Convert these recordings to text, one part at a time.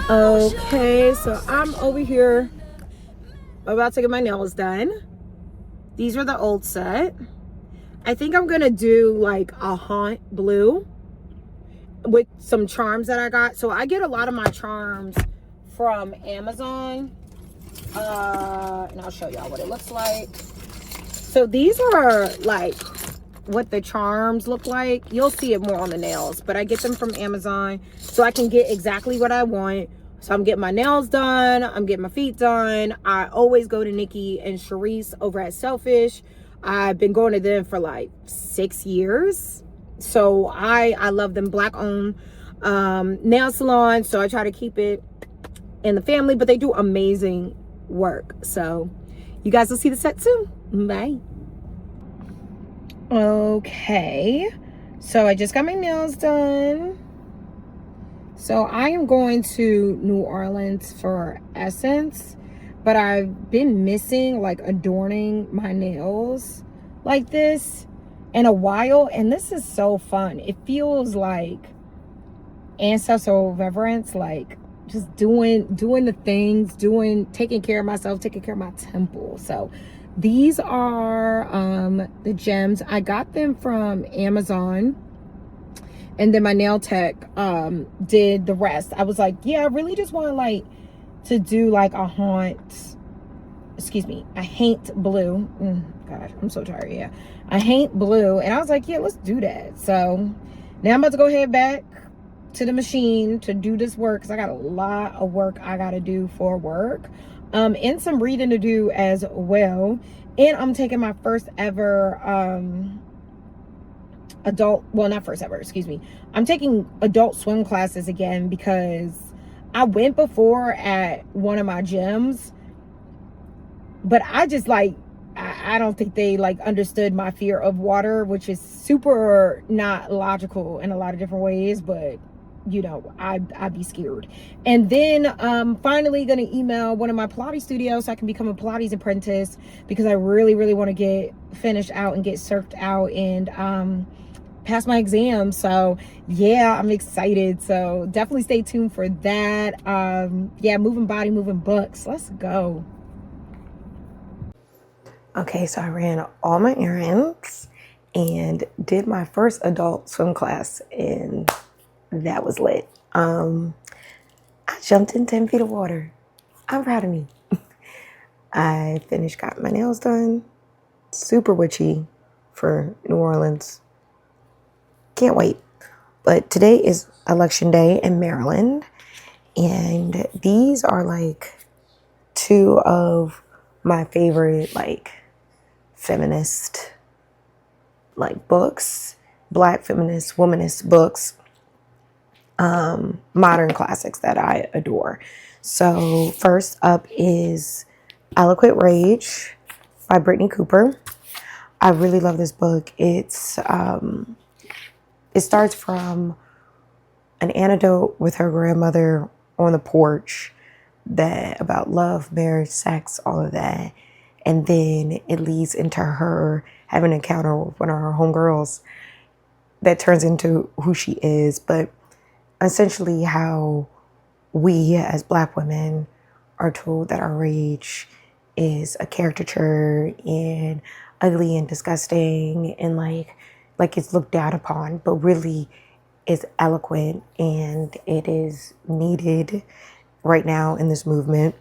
Okay, so I'm over here about to get my nails done. These are the old set. I think I'm gonna do like a haunt blue with some charms that I got. So I get a lot of my charms from Amazon. And I'll show y'all what it looks like. So these are like what the charms look like. You'll see it more on the nails, but I get them from Amazon so I can get exactly what I want. So I'm getting my nails done, I'm getting my feet done. I always go to Nikki and Sharice over at Selfish. I've been going to them for like 6 years. So I love them. Black owned nail salon. So I try to keep it in the family, but they do amazing work. So you guys will see the set soon. Bye. Okay, so I just got my nails done. So I am going to New Orleans for Essence, but I've been missing like adorning my nails like this in a while, and this is so fun. It feels like ancestral reverence, like just doing the things, taking care of myself, taking care of my temple. So these are the gems. I got them from Amazon, and then my nail tech did the rest. I was like, yeah, I really just want like to do like a haint blue. Gosh, I'm so tired. Yeah, a haint blue, and I was like, yeah, let's do that. So now I'm about to go head back to the machine to do this work, because I got a lot of work I gotta do for work, and some reading to do as well. And I'm taking my first ever I'm taking adult swim classes again, because I went before at one of my gyms, but I just like I don't think they like understood my fear of water, which is super not logical in a lot of different ways, but you know, I'd be scared. And then finally gonna email one of my Pilates studios so I can become a Pilates apprentice, because I really want to get finished out and get circed out and pass my exam. So yeah, I'm excited. So definitely stay tuned for that. Yeah, moving body, moving books. Let's go. Okay, so I ran all my errands and did my first adult swim class, and that was lit. I jumped in 10 feet of water. I'm proud of me. I finished, got my nails done. Super witchy for New Orleans. Can't wait. But today is election day in Maryland, and these are like two of my favorite like feminist like books, Black feminist, womanist books, modern classics that I adore. So first up is Eloquent Rage by Brittney Cooper. I really love this book. It starts from an anecdote with her grandmother on the porch about love, marriage, sex, all of that. And then it leads into her having an encounter with one of her homegirls that turns into who she is. But essentially how we as Black women are told that our rage is a caricature and ugly and disgusting and like it's looked down upon, but really is eloquent and it is needed right now in this movement,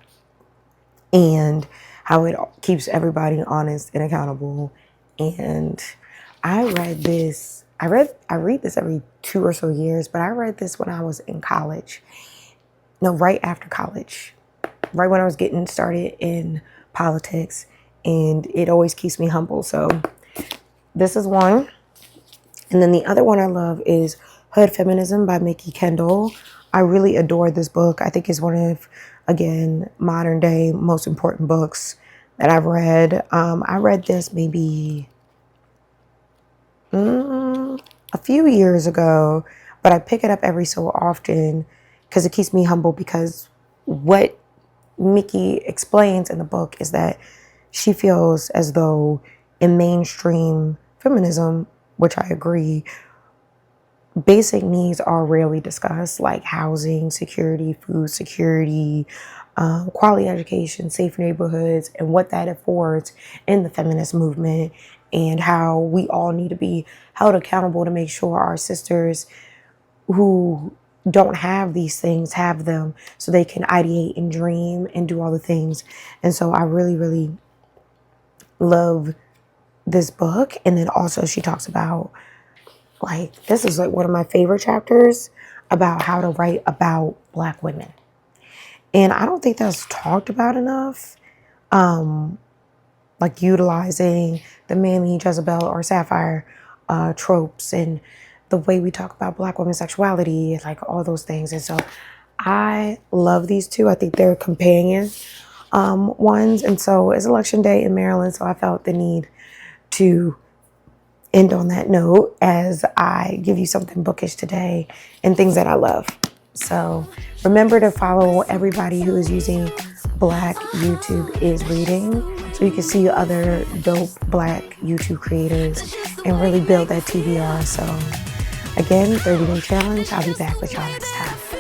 and how it keeps everybody honest and accountable. And I read this, I read this every 2 or so years, but I read this when I was in college. No, right after college, right when I was getting started in politics, and it always keeps me humble. So this is one. And then the other one I love is Hood Feminism by Mikki, Kendall. I really adore this book. I think it's one of, again, modern day most important books that I've read. I read this maybe a few years ago, but I pick it up every so often because it keeps me humble, because what Mikki explains in the book is that she feels as though in mainstream feminism, which I agree, basic needs are rarely discussed, like housing security, food security, quality education, safe neighborhoods, and what that affords in the feminist movement, and how we all need to be held accountable to make sure our sisters who don't have these things have them, so they can ideate and dream and do all the things. And so I really, really love this book. And then also she talks about, like, this is like one of my favorite chapters, about how to write about Black women. And I don't think that's talked about enough. Like utilizing the Mammy, Jezebel, or Sapphire tropes, and the way we talk about Black women's sexuality, like all those things. And so I love these two. I think they're companion ones. And so it's election day in Maryland, so I felt the need to end on that note as I give you something bookish today and things that I love. So remember to follow everybody who is using Black YouTube is Reading, so you can see other dope Black YouTube creators and really build that TBR. So again, 30-day challenge. I'll be back with y'all next time.